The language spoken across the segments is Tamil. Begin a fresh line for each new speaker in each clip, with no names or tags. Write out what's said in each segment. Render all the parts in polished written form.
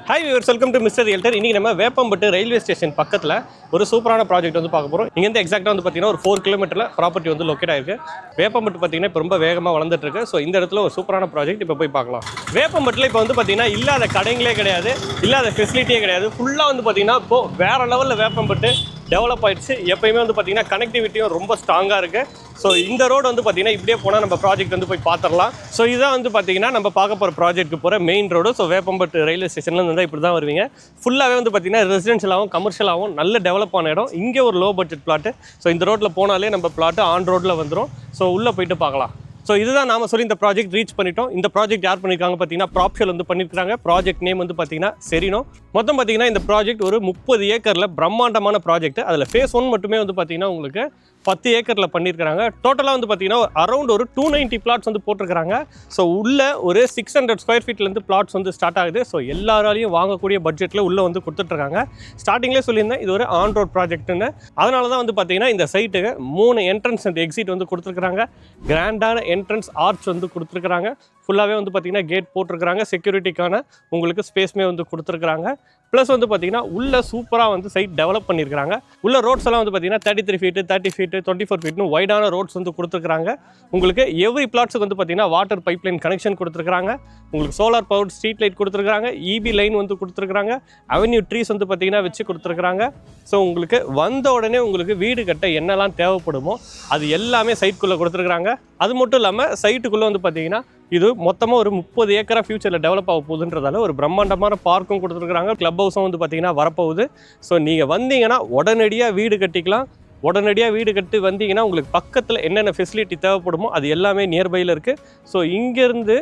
Hi viewers, welcome to Mr. Realtor. இன்னைக்கு நம்ம வேப்பம்பட்டு ரயில்வே ஸ்டேஷன் பக்கத்துல ஒரு சூப்பரான ப்ராஜெக்ட் வந்து பார்க்க போறோம். இங்க இருந்து எக்ஸாக்ட்டா வந்து பாத்தீங்கன்னா ஒரு 4 கிலோமீட்டர்ல ப்ராப்பர்ட்டி வந்து லொகேட் ஆயிருக்கு. வேப்பம்பட்டு பாத்தீங்கன்னா இப்ப ரொம்ப வேகமா வளர்ந்துட்டு இருக்கு. சோ இந்த இடத்துல ஒரு சூப்பரான ப்ராஜெக்ட் இப்ப போய் பார்க்கலாம். வேப்பம்பட்டுல இப்ப வந்து பாத்தீங்கன்னா இல்லாத கடைங்களே கிடையாது, இல்லாத ஃபெசிலிட்டியே கிடையாது. ஃபுல்லா வந்து பாத்தீங்கன்னா இப்போ வேற லெவல்ல வேப்பம்பட்டு டெவலப் ஆயிடுச்சு. எப்பயுமே வந்து பாத்தீங்கன்னா கனெக்டிவிட்டியும் ரொம்ப ஸ்ட்ராங்கா இருக்கு. ஸோ இந்த ரோடு வந்து பார்த்தீங்கன்னா இப்படியே போனால் நம்ம ப்ராஜெக்ட் வந்து போய் பார்த்துடலாம். ஸோ இதான் வந்து பார்த்தீங்கன்னா நம்ம பார்க்க போகிற ப்ராஜெக்ட்டுக்கு போகிற main road. So Veppampattu railway ஸ்டேஷன்ல இருந்தால் இப்படி தான் வருவீங்க. ஃபுல்லாகவே வந்து பார்த்தீங்கன்னா ரெசிடென்ஷியலாகவும் கமர்ஷியலாகவும் நல்ல டெவலப் ஆன இடம். இங்கே ஒரு லோ பட்ஜெட் பிளாட்டு. ஸோ இந்த ரோட்டில் போனாலே நம்ம பிளாட்டு ஆன் ரோட்டில் வந்துடும். ஸோ உள்ளே போயிட்டு பார்க்கலாம். ஸோ இதுதான் நாம சொல்லி இந்த ப்ராஜெக்ட் ரீச் பண்ணிட்டோம். இந்த ப்ராஜெக்ட் யார் பண்ணியிருக்காங்க பார்த்தீங்கன்னா ப்ராப்ஷல் வந்து பண்ணியிருக்காங்க. ப்ராஜெக்ட் நேம் வந்து பார்த்தீங்கன்னா செரினோ. மொத்தம் பார்த்தீங்கன்னா இந்த ப்ராஜெக்ட் ஒரு 30 ஏக்கரில் பிரம்மாண்டமான ப்ராஜெக்ட். அதில் ஃபேஸ் 1 மட்டுமே வந்து பார்த்தீங்கன்னா உங்களுக்கு 10 ஏக்கரில் பண்ணியிருக்காங்க. டோட்டலாக வந்து பார்த்தீங்கன்னா அரௌண்ட் ஒரு 290 பிளாட்ஸ் வந்து போட்டிருக்காங்க. ஸோ உள்ள ஒரு 600 ஸ்கொயர் ஃபீட்லேருந்து பிளாட்ஸ் வந்து ஸ்டார்ட் ஆகுது. ஸோ எல்லாராலையும் வாங்கக்கூடிய பட்ஜெட்டில் உள்ளே வந்து கொடுத்துட்ருக்காங்க. ஸ்டார்டிங்லேயே சொல்லியிருந்தேன் இது ஒரு ஆன் ரோட் ப்ராஜெக்ட்னு. அதனால தான் வந்து பார்த்தீங்கன்னா இந்த சைட்டுக்கு 3 என்ட்ரன்ஸ் அண்ட் எக்ஸிட் வந்து கொடுத்துருக்காங்க. கிராண்டான என்ட்ரன்ஸ் ஆர்ச் வந்து கொடுத்துருக்காங்க. ஃபுல்லாகவே வந்து பார்த்தீங்கன்னா கேட் போட்டிருக்கிறாங்க. செக்யூரிட்டிக்கான உங்களுக்கு ஸ்பேஸ்மே வந்து கொடுத்துருக்காங்க. ப்ளஸ் வந்து பார்த்தீங்கன்னா உள்ள சூப்பராக வந்து சைட் டெவலப் பண்ணியிருக்காங்க. உள்ள ரோட்ஸ் எல்லாம் வந்து பார்த்தீங்கன்னா 33 ஃபீட்டு 30 ஃபீட்டு 24 ஃபீட்னு வைடான ரோட்ஸ் வந்து கொடுத்துருக்காங்க. உங்களுக்கு எவ்ரி பிளாட்ஸுக்கு வந்து பார்த்தீங்கன்னா வாட்டர் பைப் லைன் கனெக்ஷன் கொடுத்துருக்காங்க. உங்களுக்கு சோலார் பவர் ஸ்ட்ரீட் லைட் கொடுத்துருக்காங்க. இபி லைன் வந்து கொடுத்துருக்காங்க. அவென்யூ ட்ரீஸ் வந்து பார்த்தீங்கன்னா வச்சு கொடுத்துருக்காங்க. ஸோ உங்களுக்கு வந்த உடனே உங்களுக்கு வீடு கட்ட என்னெல்லாம் தேவைப்படுமோ அது எல்லாமே சைட்டுக்குள்ளே கொடுத்துருக்காங்க. அது மட்டும் இல்லாமல் சைட்டுக்குள்ளே வந்து பார்த்தீங்கன்னா இது மொத்தமாக ஒரு 30 ஏக்கராக ஃபியூச்சரில் டெவலப் ஆக போகுதுன்றதால ஒரு பிரம்மாண்டமான பார்க்கும் கொடுத்துருக்காங்க. கிளப் ஹவுஸும் வந்து பார்த்தீங்கன்னா வரப்போகுது. ஸோ நீங்கள் வந்தீங்கன்னா உடனடியாக வீடு கட்டிக்கலாம். உடனடியாக வீடு கட்டி வந்தீங்கன்னா உங்களுக்கு பக்கத்தில் என்னென்ன ஃபெசிலிட்டி தேவைப்படுமோ அது எல்லாமே நியர்பையில் இருக்குது. ஸோ இங்கேருந்து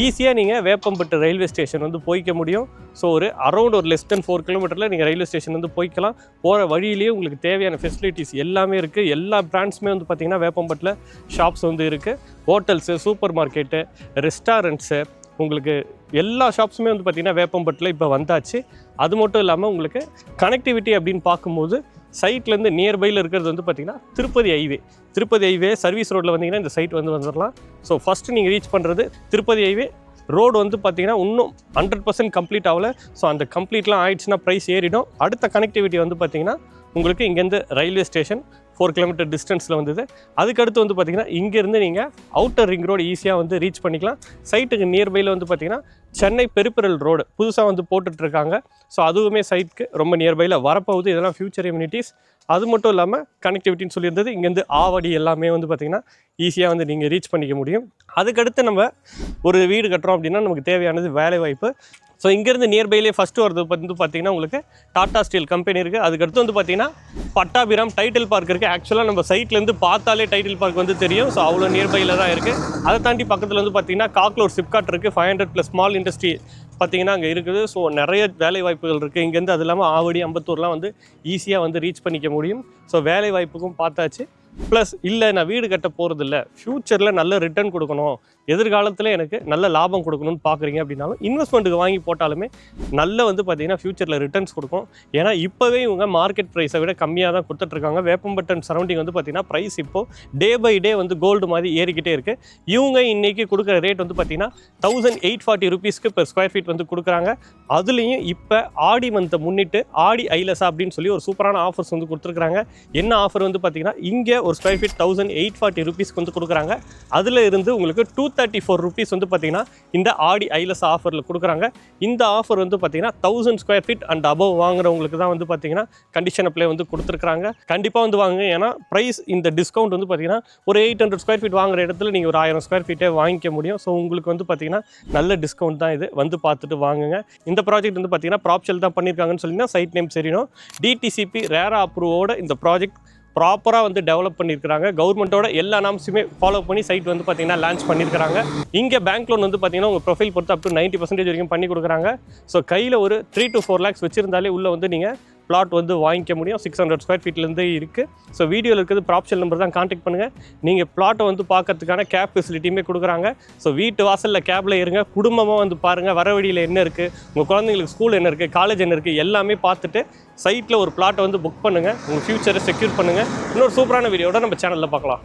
ஈஸியாக நீங்கள் வேப்பம்பட்டு ரயில்வே ஸ்டேஷன் வந்து போய்க்க முடியும். ஸோ ஒரு அரௌண்ட் ஒரு லெஸ் தென் 4 கிலோமீட்டரில் நீங்கள் ரயில்வே ஸ்டேஷன் வந்து போய்க்கலாம். போகிற வழியிலேயே உங்களுக்கு தேவையான ஃபெசிலிட்டிஸ் எல்லாமே இருக்குது. எல்லா பிராண்ட்ஸுமே வந்து பார்த்திங்கன்னா வேப்பம்பட்டில் ஷாப்ஸ் வந்து இருக்குது. ஹோட்டல்ஸு, சூப்பர் மார்க்கெட்டு, ரெஸ்டாரண்ட்ஸு, உங்களுக்கு எல்லா ஷாப்ஸுமே வந்து பார்த்திங்கன்னா வேப்பம்பட்டில் இப்போ வந்தாச்சு. அது மட்டும் இல்லாமல் உங்களுக்கு கனெக்டிவிட்டி அப்படின்னு பார்க்கும்போது சைட்லேருந்து நியர்பையில் இருக்கிறது வந்து பார்த்திங்கன்னா திருப்பதி ஹைவே சர்வீஸ் ரோட்டில் வந்தீங்கன்னா இந்த சைட் வந்து வந்துடலாம். ஸோ ஃபஸ்ட்டு நீங்கள் ரீச் பண்ணுறது திருப்பதி ஹைவே ரோடு வந்து பார்த்திங்கன்னா இன்னும் 100% கம்ப்ளீட் ஆகலை. ஸோ அந்த கம்ப்ளீட்லாம் ஆயிடுச்சுன்னா ப்ரைஸ் ஏறிடும். அடுத்த கனெக்டிவிட்டி வந்து பார்த்திங்கன்னா உங்களுக்கு இங்கேருந்து ரயில்வே ஸ்டேஷன் 4 கிலோமீட்டர் டிஸ்டன்ஸில் வந்தது. அதுக்கடுத்து வந்து பார்த்திங்கன்னா இங்கேருந்து நீங்கள் அவுட்டர் ரிங் ரோடு ஈஸியாக வந்து ரீச் பண்ணிக்கலாம். சைட்டுக்கு நியர்பையில் வந்து பார்த்திங்கன்னா சென்னை பெரிபெரல் ரோடு புதுசாக வந்து போட்டுட்ருக்காங்க. ஸோ அதுவுமே சைட்டுக்கு ரொம்ப நியர்பையில் வரப்போகுது. இதெல்லாம் ஃபியூச்சர் இம்யூனிட்டிஸ். அது மட்டும் இல்லாமல் கனெக்டிவிட்டின்னு சொல்லியிருந்தது இங்கேருந்து ஆவடி எல்லாமே வந்து பார்த்திங்கன்னா ஈஸியாக வந்து நீங்கள் ரீச் பண்ணிக்க முடியும். அதுக்கடுத்து நம்ம ஒரு வீடு கட்டுறோம் அப்படின்னா நமக்கு தேவையானது வேலைவாய்ப்பு. ஸோ இங்கேருந்து நியர்பையிலே ஃபஸ்ட்டு வரது வந்து பார்த்திங்கன்னா உங்களுக்கு டாடா ஸ்டீல் கம்பெனி இருக்குது. அதுக்கடுத்து வந்து பார்த்திங்கன்னா பட்டாபிராம் டைட்டில் பார்க் இருக்குது. ஆக்சுவலாக நம்ம சைட்லேருந்து பார்த்தாலே டைட்டில் பார்க் வந்து தெரியும். ஸோ அவ்வளோ நியர்பையில் தான் இருக்குது. அதை தாண்டி பக்கத்தில் வந்து பார்த்திங்கன்னா காக்லூர் சிப்காட் இருக்குது. 500+ ஸ்மால் இண்டஸ்ட்ரி பார்த்திங்கன்னா அங்கே இருக்குது. ஸோ நிறைய வேலை வாய்ப்புகள் இருக்குது இங்கேருந்து. அது இல்லாமல் ஆவடி, அம்பத்தூர்லாம் வந்து ஈஸியாக வந்து ரீச் பண்ணிக்க முடியும். ஸோ வேலை வாய்ப்புக்கும் பார்த்தாச்சு. ப்ளஸ் இல்லை நான் வீடு கட்ட போகிறது இல்லை, ஃப்யூச்சரில் நல்ல ரிட்டர்ன் கொடுக்கணும், எதிர்காலத்தில் எனக்கு நல்ல லாபம் கொடுக்கணும்னு பார்க்குறீங்க அப்படின்னாலும் இன்வெஸ்ட்மெண்ட்டுக்கு வாங்கி போட்டாலுமே நல்ல வந்து பார்த்திங்கன்னா ஃப்யூச்சரில் ரிட்டர்ன்ஸ் கொடுக்கும். ஏன்னா இப்போவே இவங்க மார்க்கெட் ப்ரைஸை விட கம்மியாக தான் கொடுத்துட்ருக்காங்க. வேப்பம்பட்டன் சரௌண்டிங் வந்து பார்த்திங்கன்னா ப்ரைஸ் இப்போது டே பை டே வந்து கோல்டு மாதிரி ஏறிக்கிட்டே இருக்குது. இவங்க இன்றைக்கி கொடுக்குற ரேட் வந்து பார்த்திங்கன்னா 1840 ருபீஸ்க்கு per ஸ்கொயர் ஃபீட் வந்து கொடுக்குறாங்க. அதுலேயும் இப்போ ஆடி மந்த்தை முன்னிட்டு ஆடி ஐலசா அப்படின்னு சொல்லி ஒரு சூப்பரான ஆஃபர்ஸ் வந்து கொடுத்துருக்குறாங்க. என்ன ஆஃபர் வந்து பார்த்திங்கன்னா இங்கே ஒரு ஸ்கொயர் ஃபீட் 1840 ருபீஸ்க்கு வந்து கொடுக்குறாங்க. அதில் இருந்து உங்களுக்கு 234 ருபீஸ் வந்து பார்த்திங்கன்னா இந்த ஆடி ஐலஸ் ஆஃபரில் கொடுக்குறாங்க. இந்த ஆஃபர் வந்து பார்த்திங்கன்னா 1000 ஸ்கொயர் ஃபீட் அண்ட் அபவ் வாங்குறவங்களுக்கு தான் வந்து பார்த்திங்கன்னா கண்டிஷன் அப்ளை வந்து கொடுத்துருக்காங்க. கண்டிப்பாக வந்து வாங்க. ஏன்னா ப்ரைஸ் இந்த டிஸ்கவுண்ட் வந்து பார்த்திங்கன்னா ஒரு 800 ஸ்கொயர் ஃபீட் வாங்குற இடத்துல நீங்கள் ஒரு 1000 ஸ்கொயர் ஃபீட்டே வாங்கிக்க முடியும். ஸோ உங்களுக்கு வந்து பார்த்திங்கன்னா நல்ல டிஸ்கவுண்ட் தான் இது. வந்து பார்த்துட்டு வாங்குங்க. இந்த ப்ராஜெக்ட் வந்து பார்த்திங்கன்னா ப்ராப்ஷல் தான் பண்ணியிருக்காங்கன்னு சொல்லிங்கன்னா சைட் நேம் செரினோ. டிடிசிபி ரேரா அப்ரூவோட இந்த ப்ராஜெக்ட் ப்ராப்பராக வந்து டெவலப் பண்ணியிருக்கிறாங்க. கவர்மெண்ட்டோட எல்லா நாம்ஸுமே ஃபாலோ பண்ணி சைட் வந்து பார்த்திங்கன்னா லான்ச் பண்ணியிருக்கிறாங்க. இங்கே பேங்க் லோன் வந்து பார்த்திங்கன்னா உங்கள் ப்ரொஃபைல் பொறுத்து அப் டு 90% வரைக்கும் பண்ணி கொடுக்குறாங்க. ஸோ கையில் ஒரு 3 to 4 lakhs வச்சுருந்தாலே உள்ளே வந்து நீங்கள் பிளாட் வந்து வாங்கிக்க முடியும். 600 ஸ்கொயர் ஃபீட்லேருந்து இருக்குது. ஸோ வீடியோவில் இருக்கிறது ப்ராப்ஷல் நம்பர் தான், கான்டாக்ட் பண்ணுங்கள். நீங்கள் பிளாட்டை வந்து பார்க்கறதுக்கான கேப் ஃபெசிலிட்டியுமே கொடுக்குறாங்க. ஸோ வீட்டு வாசலில் கேபில் இருங்க, குடும்பமாக வந்து பாருங்கள் வர வழியில் என்ன இருக்குது, உங்கள் குழந்தைங்களுக்கு ஸ்கூல் என்ன இருக்குது, காலேஜ் என்ன இருக்குது எல்லாமே பார்த்துட்டு சைட்டில் ஒரு பிளாட்டை வந்து புக் பண்ணுங்கள். உங்கள் ஃப்யூச்சரை செக்யூர் பண்ணுங்கள். இன்னொரு சூப்பரான வீடியோட நம்ம சேனலில் பார்க்கலாம்.